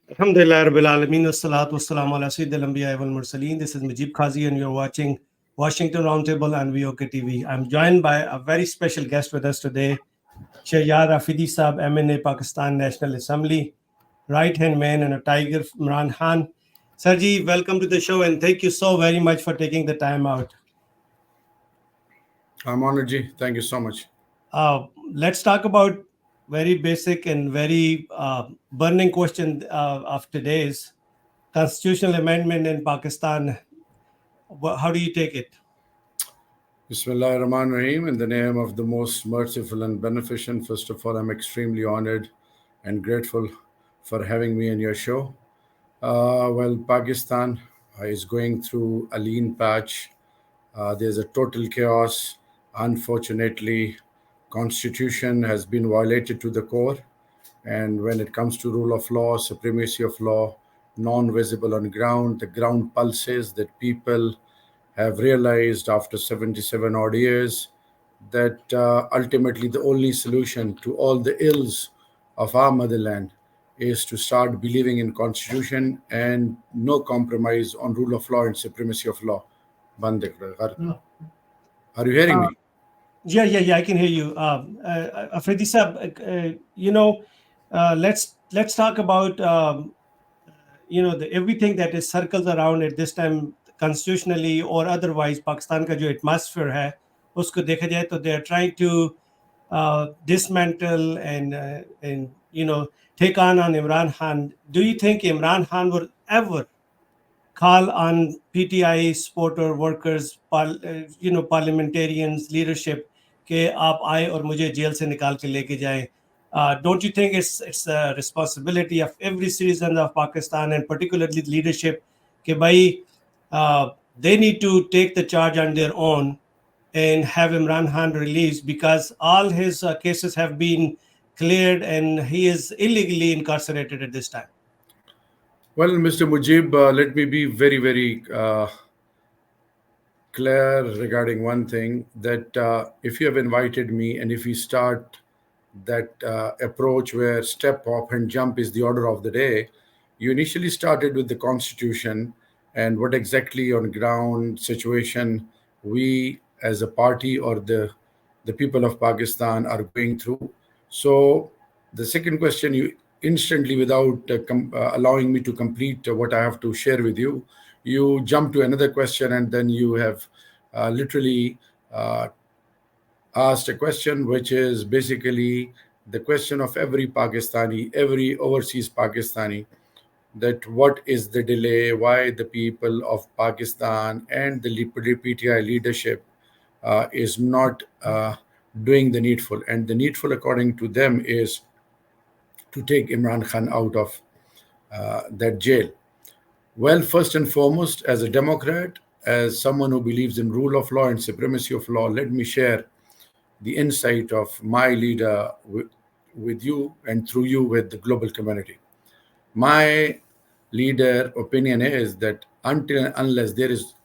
Alhamdulillah Rabbil Alameen, wassalatu wassalamu ala Sayyidil Anbiya wal Mursaleen. This is MujeebKazi and you're watching Washington Roundtable and VOKTV. I'm joined by a very special guest with us today, Shahryar Afridi Sahab, MNA, Pakistan National Assembly, right-hand man and a tiger, Imran Khan. Sarji, welcome to the show and thank you so very much for taking the time out. I'm honored, Ji. Thank you so much. Let's talk about very basic and very burning question of today's constitutional amendment in Pakistan. How do you take it? Bismillahir Rahmanir Rahim. In the name of the most merciful and beneficent, first of all, I'm extremely honored and grateful for having me on your show. Well, Pakistan is going through a lean patch. There's a total chaos. Unfortunately, Constitution has been violated to the core. And when it comes to rule of law, supremacy of law, non-visible on ground, the ground pulses that people have realized after 77 odd years that ultimately the only solution to all the ills of our motherland is to start believing in Constitution and no compromise on rule of law and supremacy of law. Are you hearing me? Yeah, I can hear you. Afridi Sahab, let's talk about everything that is circles around at this time constitutionally or otherwise. Pakistan ka jo atmosphere hai, usko dekha jaye to they are trying to dismantle and take on Imran Khan. Do you think Imran Khan would ever call on PTI supporter workers, parliamentarians, leadership कि आप आए और मुझे jail से निकाल के लेके जाएं? Don't you think it's a responsibility of every citizen of Pakistan and particularly leadership कि भाई they need to take the charge on their own and have Imran Khan released because all his cases have been cleared and he is illegally incarcerated at this time? Well, Mr. Mujeeb, let me be very, very clear regarding one thing, that if you have invited me and if we start that approach where step, hop and jump is the order of the day, you initially started with the Constitution and what exactly on ground situation we as a party or the people of Pakistan are going through. So the second question, you instantly, without allowing me to complete what I have to share with you, you jump to another question and then you have literally asked a question which is basically the question of every Pakistani, every overseas Pakistani, that what is the delay, why the people of Pakistan and the PTI leadership is not doing the needful. And the needful according to them is to take Imran Khan out of that jail. Well, first and foremost, as a Democrat, as someone who believes in rule of law and supremacy of law, let me share the insight of my leader with you and through you with the global community. My leader opinion is that unless there is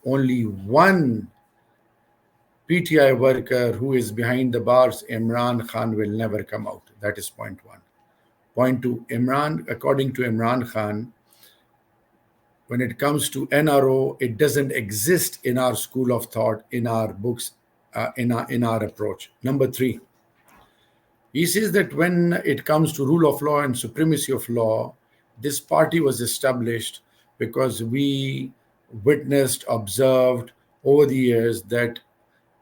only one PTI worker who is behind the bars, Imran Khan will never come out. That is point one. Point two, according to Imran Khan, when it comes to NRO, it doesn't exist in our school of thought, in our books, in our approach. Number three, he says that when it comes to rule of law and supremacy of law, this party was established because we witnessed, observed over the years that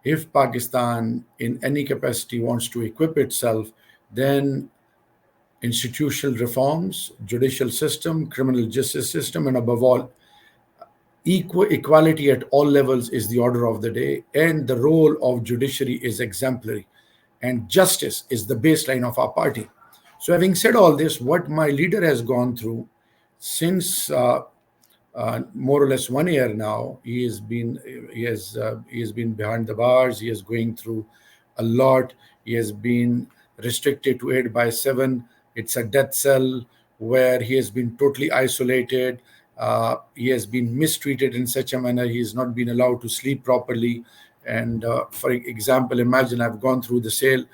if Pakistan in any capacity wants to equip itself, then institutional reforms, judicial system, criminal justice system, and above all, equality at all levels is the order of the day, and the role of judiciary is exemplary, and justice is the baseline of our party. So having said all this, what my leader has gone through since more or less 1 year now, he has been behind the bars. He is going through a lot. He has been restricted to 8/7. It's a death cell where he has been totally isolated. He has been mistreated in such a manner. He has not been allowed to sleep properly. And for example, imagine I've gone through the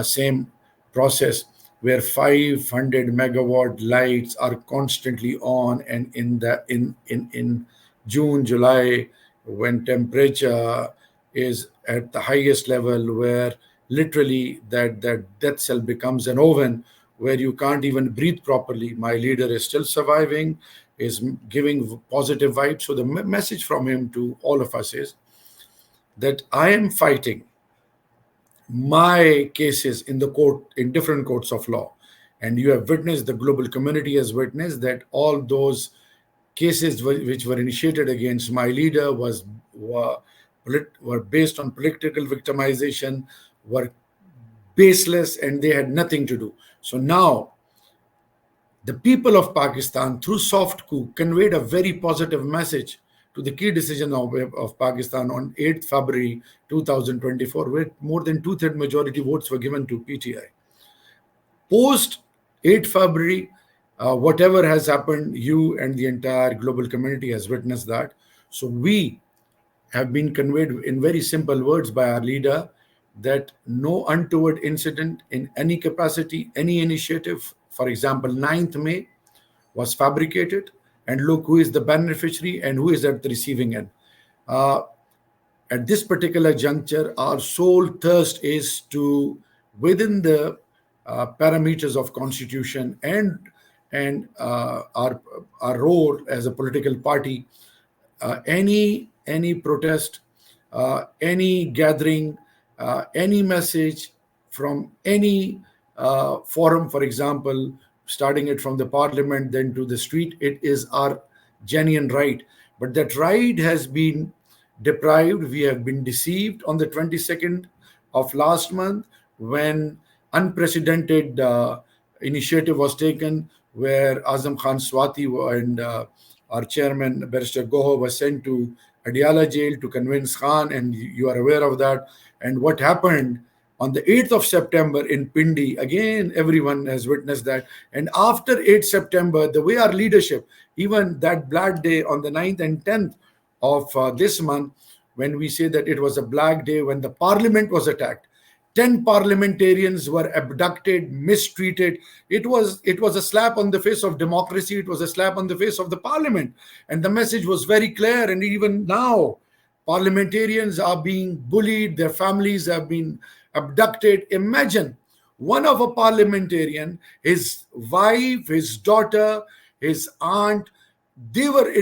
same process. where 500 megawatt lights are constantly on, and in June, July, when temperature is at the highest level, where literally that death cell becomes an oven where you can't even breathe properly, my leader is still surviving, is giving positive vibes. So the message from him to all of us is that I am fighting my cases in the court, in different courts of law, and you have witnessed, the global community has witnessed, that all those cases which were initiated against my leader were based on political victimization, were baseless, and they had nothing to do. So now the people of Pakistan, through soft coup, conveyed a very positive message to the key decision of Pakistan on 8th February 2024, where more than two-thirds majority votes were given to PTI. Post 8th February, whatever has happened, you and the entire global community has witnessed that. So we have been conveyed in very simple words by our leader that no untoward incident in any capacity, any initiative, for example, 9th May was fabricated, and look who is the beneficiary and who is at the receiving end. At this particular juncture, our sole thirst is to, within the parameters of constitution and our role as a political party, any protest, any gathering, any message from any forum, for example, starting it from the parliament, then to the street, it is our genuine right. But that right has been deprived. We have been deceived on the 22nd of last month when unprecedented initiative was taken, where Azam Khan Swati and our chairman, Barrister Goho, was sent to Adiala jail to convince Khan, and you are aware of that. And what happened on the 8th of September in Pindi, again, everyone has witnessed that. And after 8th September, the way our leadership, even that black day on the 9th and 10th of this month, when we say that it was a black day when the parliament was attacked, 10 parliamentarians were abducted, mistreated. It was a slap on the face of democracy. It was a slap on the face of the parliament. And the message was very clear. And even now, parliamentarians are being bullied. Their families have been abducted. Imagine one of a parliamentarian, his wife, his daughter, his aunt, they were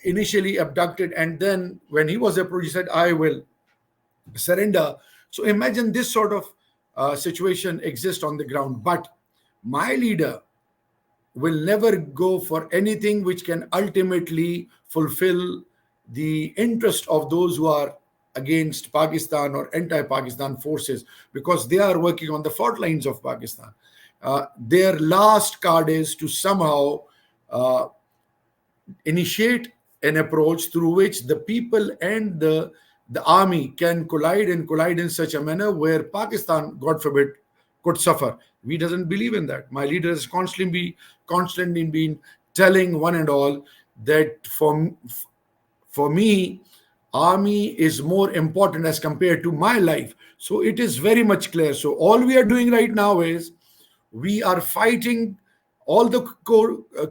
initially abducted. And then when he was approached, he said, I will surrender. So imagine this sort of situation exists on the ground. But my leader will never go for anything which can ultimately fulfill the interest of those who are against Pakistan or anti-Pakistan forces, because they are working on the fault lines of Pakistan. Their last card is to somehow initiate an approach through which the people and the army can collide in such a manner where Pakistan, God forbid, could suffer. We doesn't believe in that. My leader has constantly been telling one and all that for me, army is more important as compared to my life. So it is very much clear. So all we are doing right now is we are fighting all the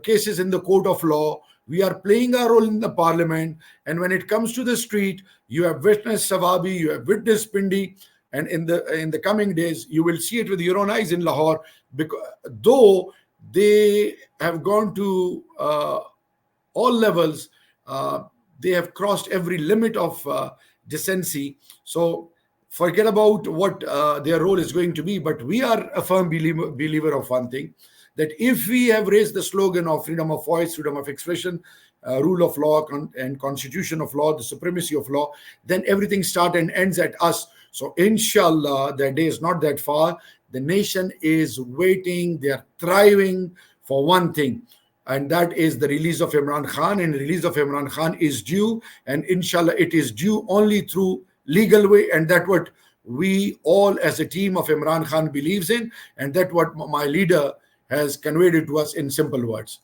cases in the court of law. We are playing our role in the parliament. And when it comes to the street, you have witnessed Sawabi, you have witnessed Pindi, and in the coming days, you will see it with your own eyes in Lahore, because though they have gone to all levels, they have crossed every limit of decency. So forget about what their role is going to be. But we are a firm believer of one thing, that if we have raised the slogan of freedom of voice, freedom of expression, rule of law and constitution of law, the supremacy of law, then everything starts and ends at us. So inshallah, the day is not that far. The nation is waiting. They are thriving for one thing, and that is the release of Imran Khan. And the release of Imran Khan is due, and inshallah it is due only through legal way, and that's what we all as a team of Imran Khan believes in, and that's what my leader has conveyed it to us in simple words.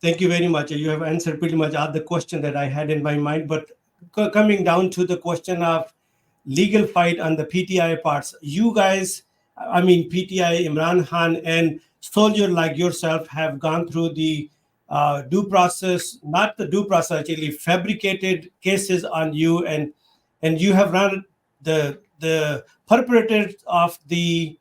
Thank you very much. You have answered pretty much all the question that I had in my mind, but coming down to the question of legal fight on the PTI parts, you guys I mean, PTI Imran Khan and soldier like yourself have gone through the due process, not the due process, actually fabricated cases on you, and you have run the perpetrators of the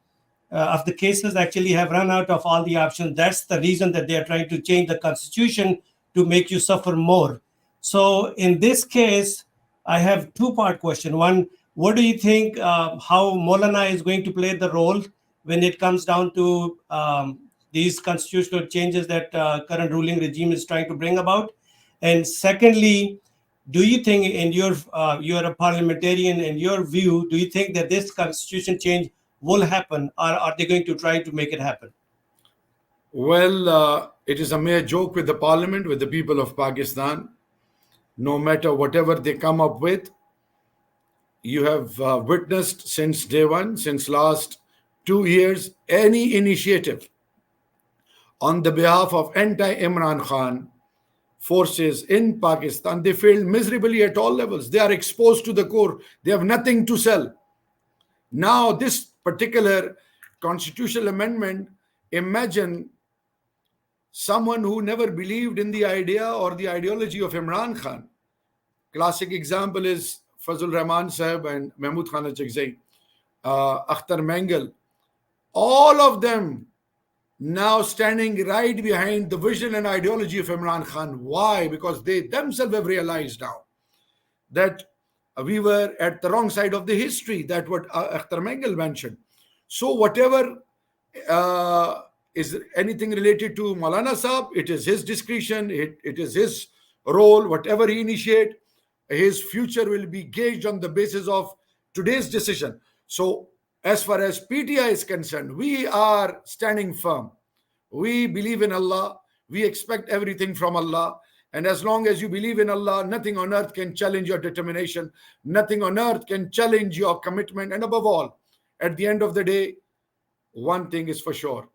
cases actually have run out of all the options. That's the reason that they are trying to change the constitution to make you suffer more. So in this case, I have two-part question. One, what do you think how Molana is going to play the role when it comes down to these constitutional changes that current ruling regime is trying to bring about? And secondly, do you think, in you're a parliamentarian, in your view, do you think that this constitution change will happen, or are they going to try to make it happen? Well, it is a mere joke with the parliament, with the people of Pakistan. No matter whatever they come up with, you have witnessed since day one, since last 2 years, any initiative on the behalf of anti-Imran Khan forces in Pakistan, they failed miserably at all levels. They are exposed to the core. They have nothing to sell. Now, this particular constitutional amendment, imagine someone who never believed in the idea or the ideology of Imran Khan. Classic example is Fazul Rahman Sahib and Mahmood Khan Achakzai, Akhtar Mangal. All of them now standing right behind the vision and ideology of Imran Khan. Why? Because they themselves have realized now that we were at the wrong side of the history. That what Akhtar Mangal mentioned. So whatever is anything related to Maulana Saab, it is his discretion, it is his role. Whatever he initiate, his future will be gauged on the basis of today's decision. So as far as PTI is concerned, we are standing firm. We believe in Allah. We expect everything from Allah. And as long as you believe in Allah, nothing on earth can challenge your determination. Nothing on earth can challenge your commitment. And above all, at the end of the day, one thing is for sure: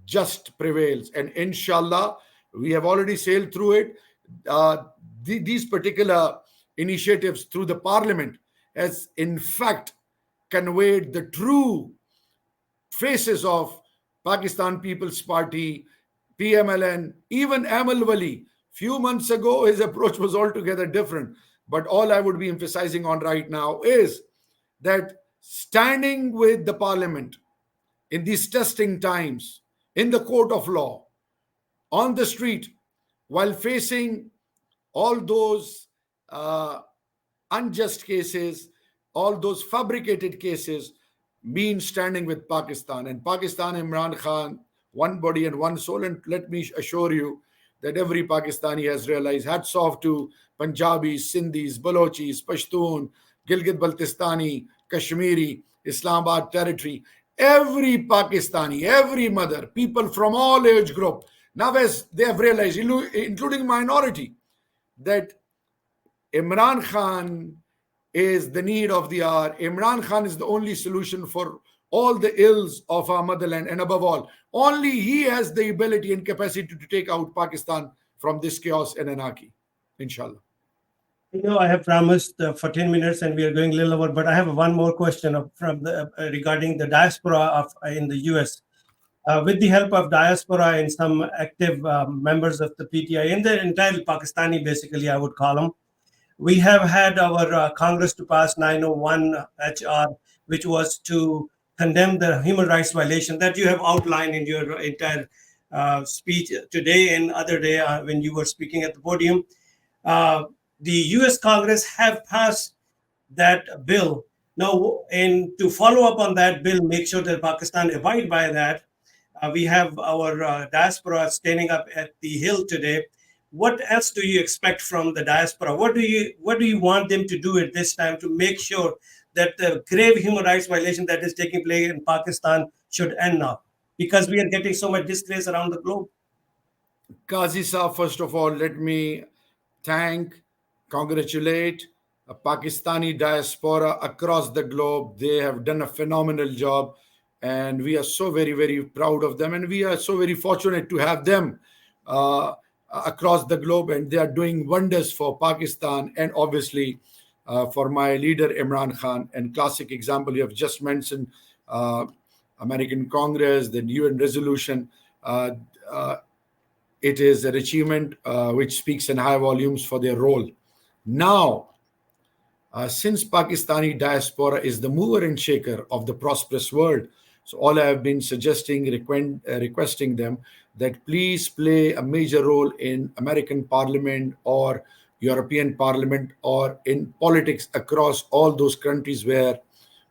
just prevails. And inshallah, we have already sailed through it. These particular initiatives through the parliament has in fact conveyed the true faces of Pakistan People's Party, PMLN, even Amal Wali. Few months ago, his approach was altogether different. But all I would be emphasizing on right now is that standing with the parliament in these testing times, in the court of law, on the street, while facing all those unjust cases, all those fabricated cases, means standing with Pakistan. And Pakistan, Imran Khan, one body and one soul. And let me assure you that every Pakistani has realized, hats off to Punjabis, Sindhis, Balochis, Pashtun, Gilgit-Baltistani, Kashmiri, Islamabad territory. Every Pakistani, every mother, people from all age group, now as they have realized, including minority, that Imran Khan is the need of the hour. Imran Khan is the only solution for all the ills of our motherland. And above all, only he has the ability and capacity to take out Pakistan from this chaos and anarchy. Inshallah. I have promised for 10 minutes and we are going a little over, but I have one more question regarding the diaspora in the US. With the help of diaspora and some active members of the PTI and the entire Pakistani, basically, I would call them, we have had our Congress to pass 901 HR, which was to condemn the human rights violation that you have outlined in your entire speech today and other day when you were speaking at the podium. The US Congress have passed that bill. Now, and to follow up on that bill, make sure that Pakistan abide by that, we have our diaspora standing up at the Hill today. What else do you expect from the diaspora? What do you want them to do at this time to make sure that the grave human rights violation that is taking place in Pakistan should end now? Because we are getting so much disgrace around the globe. Qazi Saab, first of all, let me congratulate a Pakistani diaspora across the globe. They have done a phenomenal job. And we are so very, very proud of them. And we are so very fortunate to have them across the globe. And they are doing wonders for Pakistan and obviously for my leader, Imran Khan. And classic example you have just mentioned, American Congress, the UN resolution. Uh, uh, it is an achievement which speaks in high volumes for their role. Now, since Pakistani diaspora is the mover and shaker of the prosperous world, so all I have been suggesting, requesting them that please play a major role in American Parliament or European Parliament or in politics across all those countries where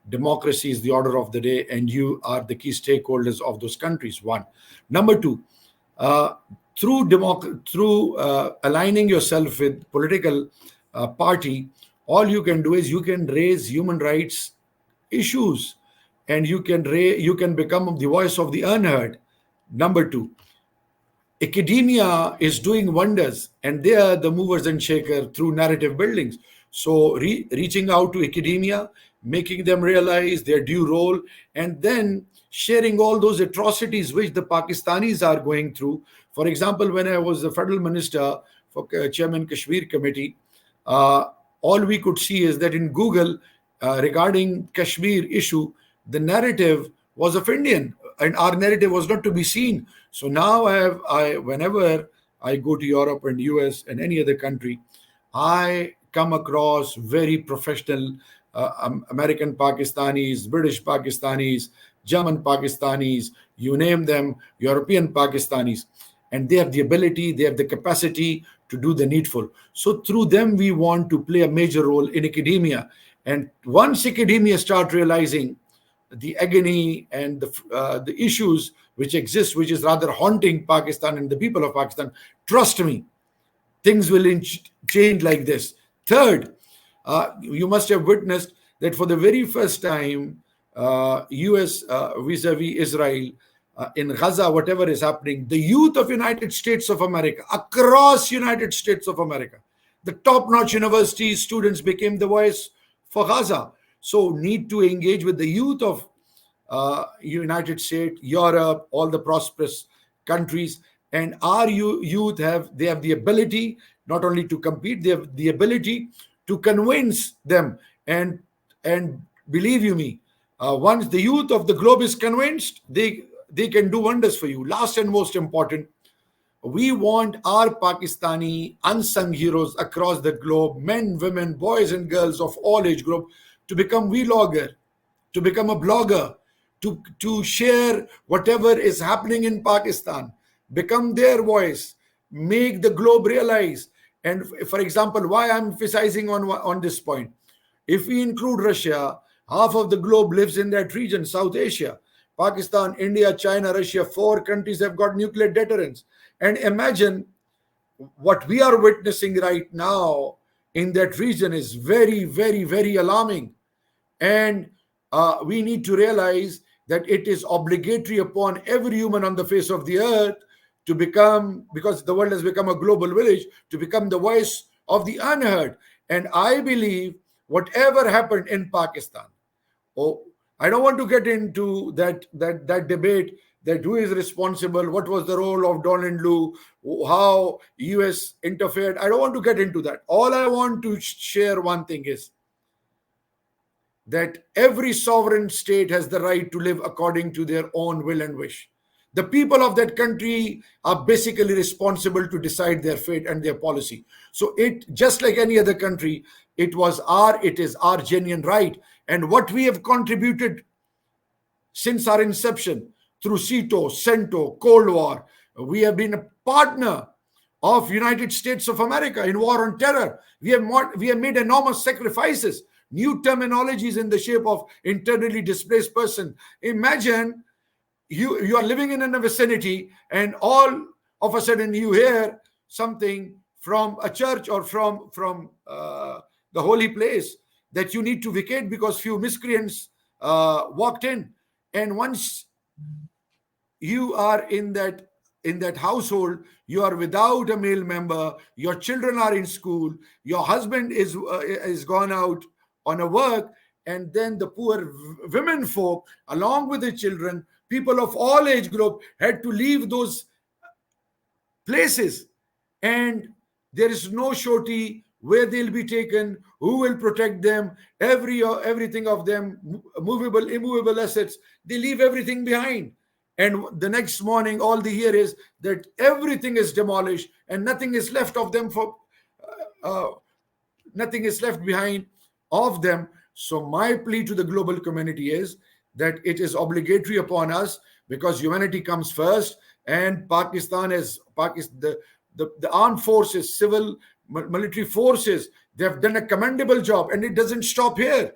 democracy is the order of the day and you are the key stakeholders of those countries. One. Number two, uh, through aligning yourself with political party, all you can do is you can raise human rights issues, and you can become the voice of the unheard. Number two, academia is doing wonders, and they are the movers and shakers through narrative buildings. So reaching out to academia, making them realize their due role, and then sharing all those atrocities which the Pakistanis are going through. For example, when I was the federal minister for Chairman Kashmir Committee, uh, all we could see is that in Google, regarding Kashmir issue, the narrative was of Indian, and our narrative was not to be seen. So now whenever I go to Europe and US and any other country, I come across very professional American Pakistanis, British Pakistanis, German Pakistanis, you name them, European Pakistanis, and they have the ability, they have the capacity to do the needful. So through them, we want to play a major role in academia. And once academia start realizing the agony and the issues which exist, which is rather haunting Pakistan and the people of Pakistan, trust me, things will change like this. Third, you must have witnessed that for the very first time, US vis-a-vis Israel, in Gaza, whatever is happening, the youth of United States of America, across United States of America, the top-notch university students became the voice for Gaza. So need to engage with the youth of United States, Europe, all the prosperous countries. And our youth have the ability not only to compete, they have the ability to convince them. And believe you me, once the youth of the globe is convinced, they can do wonders for you. Last and most important, we want our Pakistani unsung heroes across the globe, men, women, boys and girls of all age group, to become vlogger, to become a blogger, to share whatever is happening in Pakistan, become their voice, make the globe realize. And for example, why I'm emphasizing on this point, if we include Russia, half of the globe lives in that region, South Asia. Pakistan, India, China, Russia, 4 countries have got nuclear deterrence. And imagine what we are witnessing right now in that region is very, very, very alarming. And we need to realize that it is obligatory upon every human on the face of the earth to become, because the world has become a global village, to become the voice of the unheard. And I believe whatever happened in Pakistan, I don't want to get into that debate that who is responsible, what was the role of Donald Lu, how US interfered. I don't want to get into that. All I want to share one thing is that every sovereign state has the right to live according to their own will and wish. The people of that country are basically responsible to decide their fate and their policy. So it, just like any other country, it is our genuine right. And what we have contributed since our inception through CETO, CENTO, Cold War, we have been a partner of United States of America in war on terror. We have made enormous sacrifices, new terminologies in the shape of internally displaced person. Imagine you are living in a vicinity and all of a sudden you hear something from a church or from the holy place that you need to vacate because few miscreants walked in. And once you are in that household, you are without a male member, your children are in school, your husband is gone out on a work, and then the poor women folk along with the children, people of all age group, had to leave those places, and there is no surety where they'll be taken, who will protect them, everything of them, movable, immovable assets. They leave everything behind. And the next morning, all they hear is that everything is demolished and nothing is left of them nothing is left behind of them. So my plea to the global community is that it is obligatory upon us, because humanity comes first, and Pakistan is the armed forces, civil military forces, they have done a commendable job, and it doesn't stop here.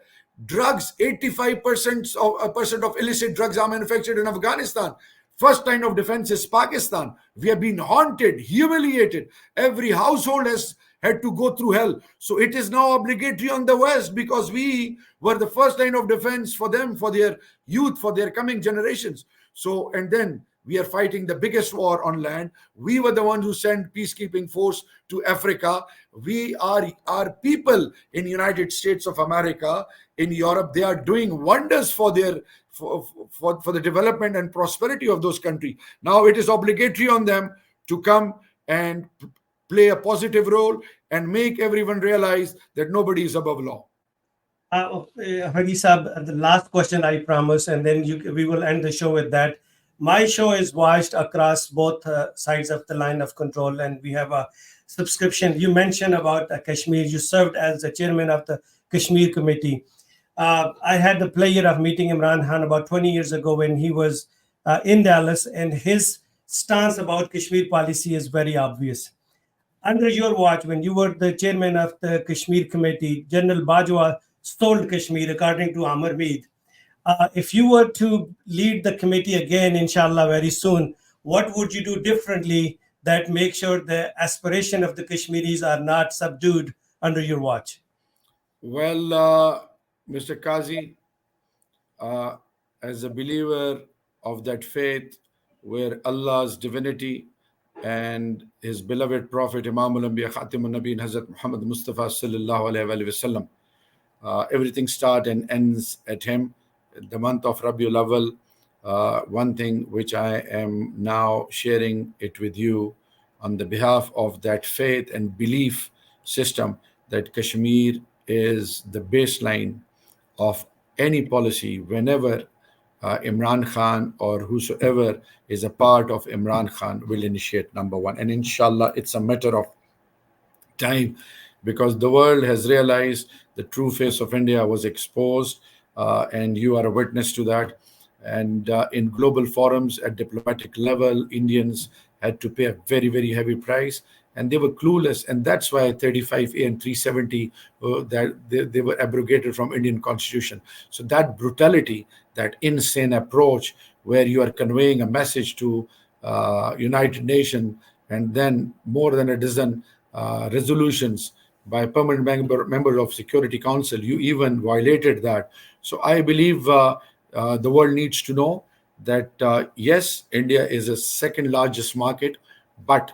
Drugs, 85% of illicit drugs are manufactured in Afghanistan. First line of defense is Pakistan. We have been haunted, humiliated. Every household has had to go through hell. So it is now obligatory on the West, because we were the first line of defense for them, for their youth, for their coming generations. So, and then we are fighting the biggest war on land. We were the ones who sent peacekeeping force to Africa. We are our people in United States of America, in Europe. They are doing wonders for their for the development and prosperity of those countries. Now it is obligatory on them to come and play a positive role and make everyone realize that nobody is above law. Hagi Saab, the last question I promise, and then we will end the show with that. My show is watched across both sides of the line of control, and we have a subscription. You mentioned about Kashmir. You served as the chairman of the Kashmir committee. I had the pleasure of meeting Imran Khan about 20 years ago when he was in Dallas, and his stance about Kashmir policy is very obvious. Under your watch, when you were the chairman of the Kashmir committee, General Bajwa stole Kashmir, according to Amr Mead. If you were to lead the committee again, inshallah, very soon, what would you do differently that make sure the aspiration of the Kashmiris are not subdued under your watch? Well, Mr. Kazi, as a believer of that faith where Allah's divinity and his beloved Prophet Imam al-Anbiya Khatim al-Nabiyyin Hazrat Muhammad Mustafa sallallahu alayhi wa sallam, everything starts and ends at him. The month of Rabiul Awwal, one thing which I am now sharing it with you on the behalf of that faith and belief system, that Kashmir is the baseline of any policy whenever Imran Khan or whosoever is a part of Imran Khan will initiate, number one. And inshallah, it's a matter of time, because the world has realized the true face of India was exposed, and you are a witness to that. And in global forums at diplomatic level, Indians had to pay a very, very heavy price, and they were clueless. And that's why 35A and 370 that they were abrogated from Indian Constitution. So that brutality, that insane approach where you are conveying a message to United Nations, and then more than a dozen resolutions by permanent member of Security Council, you even violated that. So I believe the world needs to know that yes, India is the second largest market, but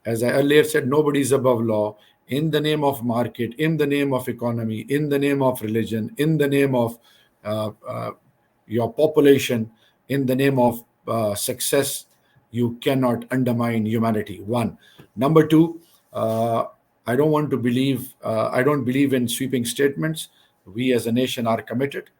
as I earlier said, nobody is above law. In the name of market, in the name of economy, in the name of religion, in the name of your population, in the name of success, you cannot undermine humanity. One. Number two, I don't believe in sweeping statements. We as a nation are committed,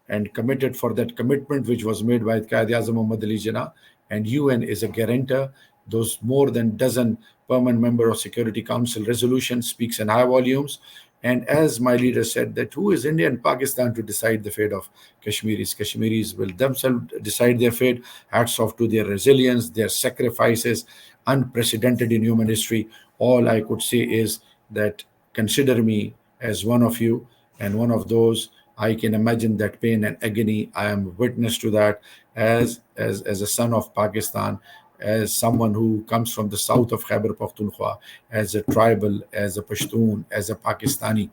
and committed for that commitment which was made by Quaid-e-Azam Muhammad Ali Jinnah, and UN is a guarantor. Those more than dozen permanent member of Security Council resolution speaks in high volumes. And as my leader said, that who is India and Pakistan to decide the fate of Kashmiris? Kashmiris will themselves decide their fate. Hats off to their resilience, their sacrifices, unprecedented in human history. All I could say is that consider me as one of you, and one of those. I can imagine that pain and agony. I am witness to that as a son of Pakistan, as someone who comes from the south of Khyber Pakhtunkhwa, as a tribal, as a Pashtun, as a Pakistani.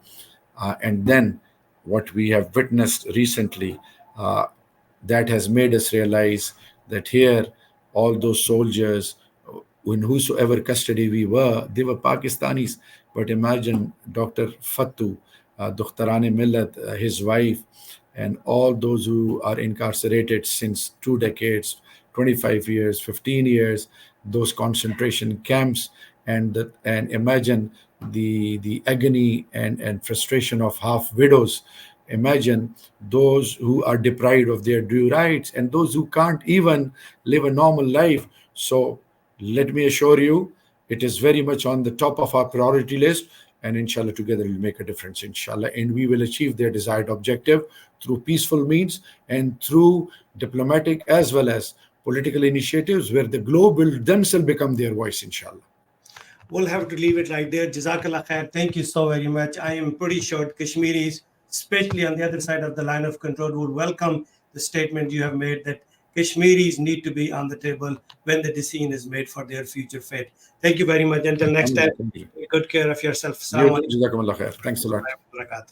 And then what we have witnessed recently, that has made us realize that here, all those soldiers, in whosoever custody we were, they were Pakistanis. But imagine Dr. Fattu, Dukhtarane Millat, his wife, and all those who are incarcerated since 2 decades, 25 years, 15 years, those concentration camps, and imagine the agony and frustration of half widows. Imagine those who are deprived of their due rights and those who can't even live a normal life. So let me assure you, it is very much on the top of our priority list, and inshallah together we'll make a difference, inshallah, and we will achieve their desired objective through peaceful means and through diplomatic as well as political initiatives where the globe will themselves become their voice, inshallah. We'll have to leave it right there. Jazakallah khair. Thank you so very much. I am pretty sure Kashmiris, especially on the other side of the line of control, would welcome the statement you have made that Kashmiris need to be on the table when the decision is made for their future fate. Thank you very much. Until next time, take good care of yourself. You too, Jazakumullah khair. Thanks a lot. Assalamu alaikum.